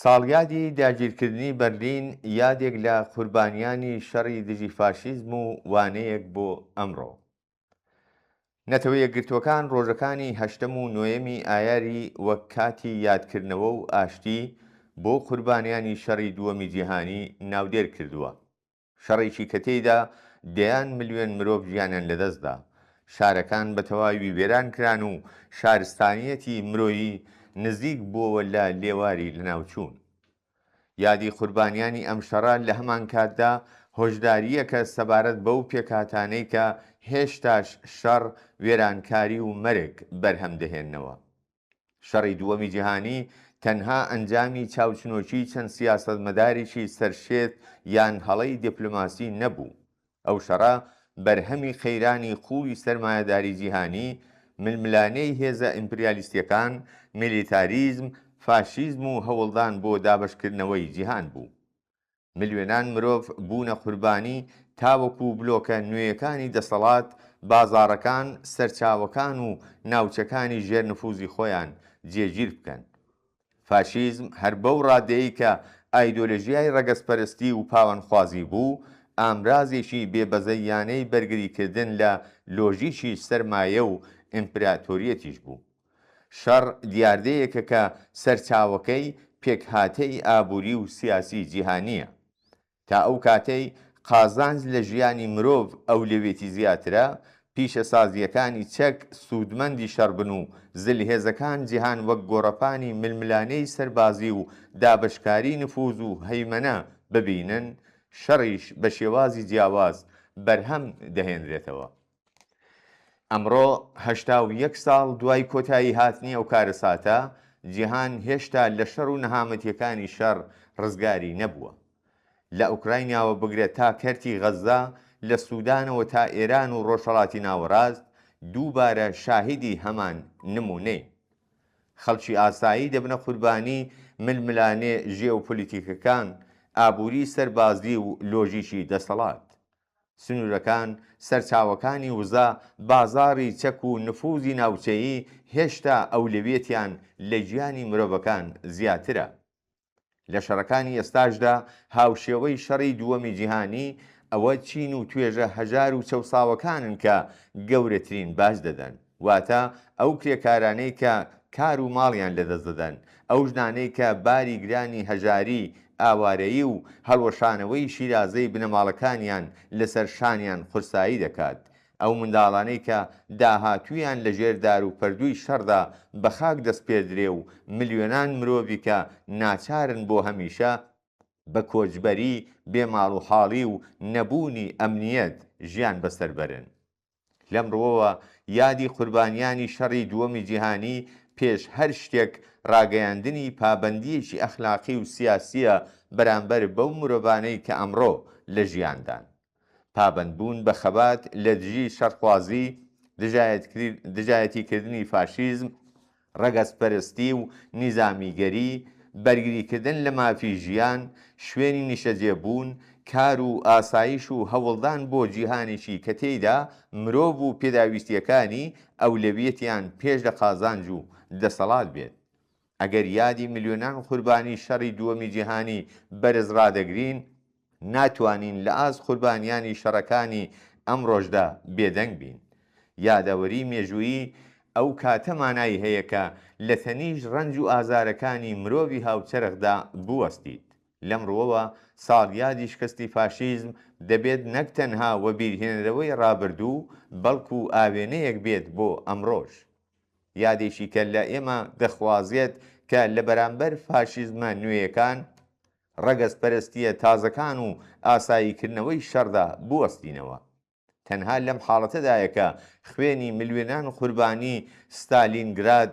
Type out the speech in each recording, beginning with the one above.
ساڵیادی داگیرکردنی بەرلین یادێک لە قوربانیانی شەڕی دژی فاشیزم و وانەیەک بۆ ئەمڕۆ. نەتەوە یەکگرتووەکان ڕۆژەکانی 8 و 9 ئایاری وەک کاتی یادکردنەوە و ئاشتی بۆ قوربانیانی شەڕی دووەمی جیهانی ناودێر کردووە. شەڕێکی کە تێیدا دەیان ملیۆن مرۆڤ ژیانیان لەدەستدا، شارەکان بە تەواوی وێران کران و شارستانیەتی مرۆیی نزیک بووەوە لە لێواری لەناوچوون. یادی قوربانیانی ئەم شەڕە لە هەمان کاتدا هۆشداریەکە سەبارەت بەو پێکهاتانەی کە هێشتاش شەڕ، وێرانکاری و مەرگ بەرهەم دەهێننەوە. شەڕی دووەمی جیهانی تەنها ئەنجامی چاوچنۆکی چەند سیاسەتمەدارێکی سەرشێت یان هەڵەی دیپلۆماسی نەبوو. ئەو شەڕە بەرهەمی خەیرانی قوڵی سەرمایەداری جیهانی، ململانەی هێزە ئیمپریالیستیەکان، میلیتاریزم، فاشیزم و هەوڵدان بۆ دابەشکردنەوەی جیهان بوو. ملیۆنان مرۆڤ بوونە قوربانی تاوەکو بلۆکە نوێیەکانی دەسەڵات، بازاڕەکان، سەرچاوەکان و ناوچەکانی ژێرنفوزی خۆیان جێگیر بکەن. فاشیزم هەر بەو ڕادەیەی کە ئایدۆلۆژیای ڕەگەزپەرستی و پاوەندخوازی بوو، ئامرازێکی بێبەزەیانەی بەرگریکردن لە لۆژیکی سەرمایە و ئیمپراتۆریەتیش بوو. شەڕ دیاردەیەکە کە سەرچاوەکەی پێکهاتەی ئابووری و سیاسی جیهانیە. تا ئەو کاتەی قازانج لە ژیانی مرۆڤ ئەولەوێتی زیاترە، پیشەسازیەکانی چەک سوودمەندی شەڕبن و زلهێزەکان جیهان وەک گۆڕەپانی ململانەی سەربازی و دابشکاری نفوذ و هەیمەنە ببینن، شەڕیش بە شێوازی جیاواز بەرهەم دەهێنرێتەوە. ئەمڕۆ 81 ساڵ دوای کۆتایی هاتنی ئەو کارەساتە، جیهان هێشتا لە شەڕ و نەهامەتیەکانی شەڕ ڕزگاری نەبووە. لە ئوکرایناوە بگرێت تا کەرتی غەزا، لە سوودانەوە تا ئێران و ڕۆژهەڵاتی ناوەڕاست، دووبارە شاهیدی هەمان نمونەی. خەڵکی ئاسایی دەبنە قوربانی ململانێ ژێوپۆلیتیکەکان، ئابووری سەربازی و لۆژیکی دەسەڵات. سنوورەکان، سەرچاوەکانی وزە، بازاڕی چەک و نفوزی ناوچەیی هێشتا ئەولەوێتیان لە گیانی مرۆڤەکان زیاترە. لە شەڕەکانی ئێستاشدا هاوشێوەی شەڕی دووەمی جیهانی ئەوە چین و توێژە هەژار و چەوساوەکانن کە گەورەترین باش دەدەن، واتە ئەو کرێکارانەی کە کار و ماڵیان لەدەست دەدەن، ئەو ژنانەی کە باری گرانی هەژاری، ئاوارەیی و هەڵوەشانەوەی شیرازەی بنەماڵەکانیان لەسەر شانیان قورسایی دەکات، ئەو منداڵانەی کە داهاتوویان لە ژێردار و پەردووی شەڕدا بە خاک دەست پێدرێ و ملیۆنان مرۆڤی کە ناچارن بۆ هەمیشە بە کۆچبەری، بێماڵ و حاڵی و نەبوونی ئەمنیەت ژیان بەسەر بەرن. لەمڕۆوە یادی قوربانیانی شەڕی دووەمی جیهانی پێش هەر شتێک ڕاگەیاندنی پابەندیەکی ئەخلاقی و سیاسیە بەرامبەر بەو مرۆڤانەی کە ئەمڕۆ لە ژیاندان. پابەندبوون بە خەبات لە دژی شەڕخوازی، دژایەتیکردنی فاشیزم، ڕەگەزپەرستی و نیزامیگەری، بەرگریکردن لە مافی ژیان، شوێنی نیشەجێبوون، کار و ئاسایش و هەوڵدان بۆ جیهانێکی کە تێیدا مرۆڤ و پێداویستیەکانی ئەولەویەتیان پێش لە قازانج و دەسەڵات بێت. ئەگەر یادی ملیۆنان قوربانی شەڕی دووەمی جیهانی بەرز ڕادەگرین، ناتوانین لە ئاز قوربانیانی شەڕەکانی ئەم ڕۆژدا بێدەنگ بین. یادەوەری مێژوویی ئەو کاتە مانای هەیە کە لە تەنیژ ڕەنج و ئازارەکانی مرۆڤی هاوچەرخدا بوەستیت. لەمڕۆوە ساڵیادی شکستی فاشیزم دەبێت نەک تەنها وەبیرهێنەرەوەی ڕابردوو، بەڵکو ئاوێنەیەک بێت بۆ ئەمڕۆژ. یادێکی کە لە ئێمە دەخوازێت کە لە بەرامبەر فاشیزمە نوێیەکان، ڕەگەزپەرستیە تازەکان و ئاساییکردنەوەی شەڕدا بوەستینەوە. تەنها لەم حاڵەتەدایە کە خوێنی ملیۆنان قوربانی ستالینگراد،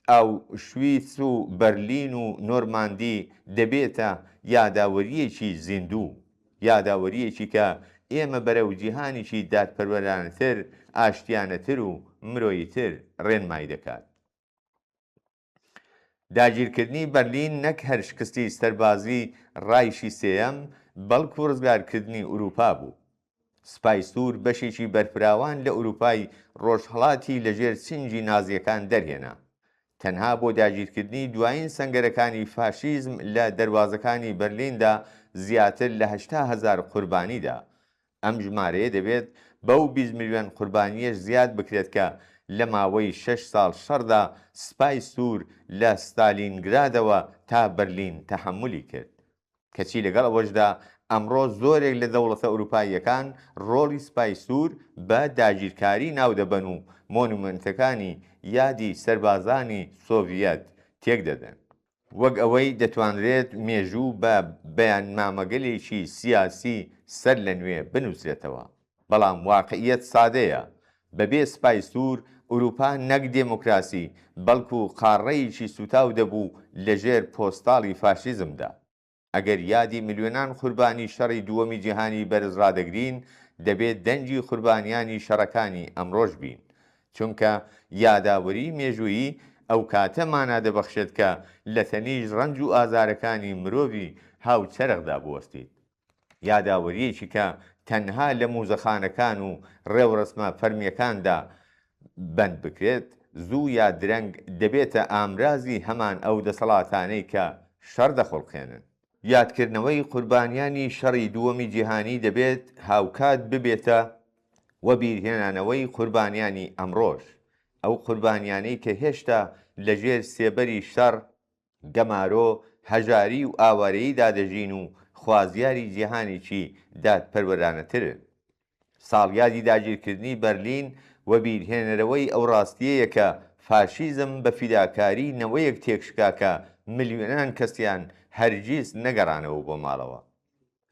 ئاوشویتس و بەرلین و نۆرماندی دەبێتە یاداوەریەکی زیندوو، یاداوەریەکی کە ئێمە بەرەو جیهانێکی دادپەروەرانەتر، ئاشتیانەتر و مرۆییتر ڕێنمای دەکات. داگیرکردنی بەرلین نەک هەر شکستی سەربازی ڕایشی سێیەم، بەڵکو ڕزگارکردنی ئوروپا بوو. سپای سوور بەشێکی بەرپراوان لە ئوروپای ڕۆژهەڵاتی لەژێر سنگی نازیەکان دەرهێنا. تەنها بۆ داگیرکردنی دوایین سەنگەرەکانی فاشیزم لە دەواازەکانی بەرلیندا زیاتر لە 800,000 قوربانیدا. ئەم ژمارەیە دەبێت بەو 20 ملیۆن قوربانیەش زیاد بکرێت کە لە ماوەی 6 ساڵ شەڕدا سپای سوور لە ستالینگرادەوە تا بەرلین تەحملی کرد. کەچی لەگەڵ ئەوەشدا ئەمڕۆ زۆرێک لە دەوڵەتە ئەوروپاییەکان ڕۆڵی سپای سوور بە داگیرکاری ناودەبەن و مۆنومنتەکانی یادی سەربازانی سۆڤیەت تێک دەدەن، وەک ئەوەی دەتوانرێت مێژوو بە بەیاننامەگەلێکی سیاسی سەر لە نوێ بنووسرێتەوە. بەڵام واقعیەت سادەیە، بەبێ سپای سوور ئەوروپا نەک دێموکراسی بەڵکو قاڕەیەکی سوتاو دەبوو لەژێر پۆستاڵی فاشیزمدا. ئەگەر یادی ملیۆنان قوربانی شەڕی دووەمی جیهانی بەرز ڕادەگرین، دەبێت دەنجی قوربانیانی شەڕەکانی ئەمڕۆژ بین، چونکە یاداوەری مێژوویی ئەو کاتە مانا دەبەخشێت کە لە تەنیژ ڕەنج و ئازارەکانی مرۆڤی هاوچەرخدا بوەستیت. یاداوەریەکی کە تەنها لە موزەخانەکان و ڕێوڕسمە فەرمیەکاندا بەند بکرێت، زوو یا درەنگ دەبێتە ئامرازی هەمان ئەو دەسەڵاتانەی کە شەڕ دەخۆڵخێنن. یادکردنەوەی قوربانیانی شەڕی دووەمی جیهانی دەبێت هاوکات ببێتە وە بیرهێنانەوەی قوربانیانی ئەمڕۆژ، ئەو قوربانیانەی کە هێشتا لەژێر سێبەری شەڕ، گەمارۆ، هەژاری و ئاوارەییدا دەژین و خوازیاری جیهانێکی دادپەروەرانەترن. ساڵیادی داگیرکردنی بەرلین وە بیرهێنەرەوەی ئەو ڕاستیەیە کە فاشیزم بە فیداکاری نەوەیەک تێکشکا کە ملیۆنان کەسیان هەرگیز نەگەڕانەوە بۆ ماڵەوە.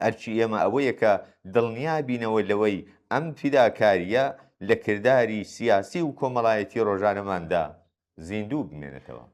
ئەرچی ئێمە ئەوەیە کە دڵنیا بینەوە لەوەی ئەم فیداکاریە لە کردداری سیاسی و کۆمەڵایەتی ڕۆژانەماندا زیندوو بمێنێتەوە.